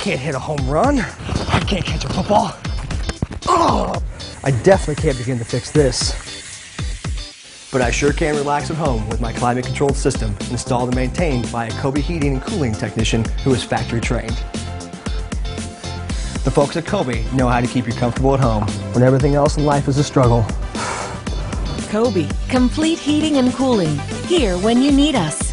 can't hit a home run. I can't catch a football. Oh, I definitely can't begin to fix this. But I sure can relax at home with my climate-controlled system installed and maintained by a Kobie Heating and Cooling technician who is factory trained. The folks at Kobie know how to keep you comfortable at home when everything else in life is a struggle. Kobie Complete Heating and Cooling. Here when you need us.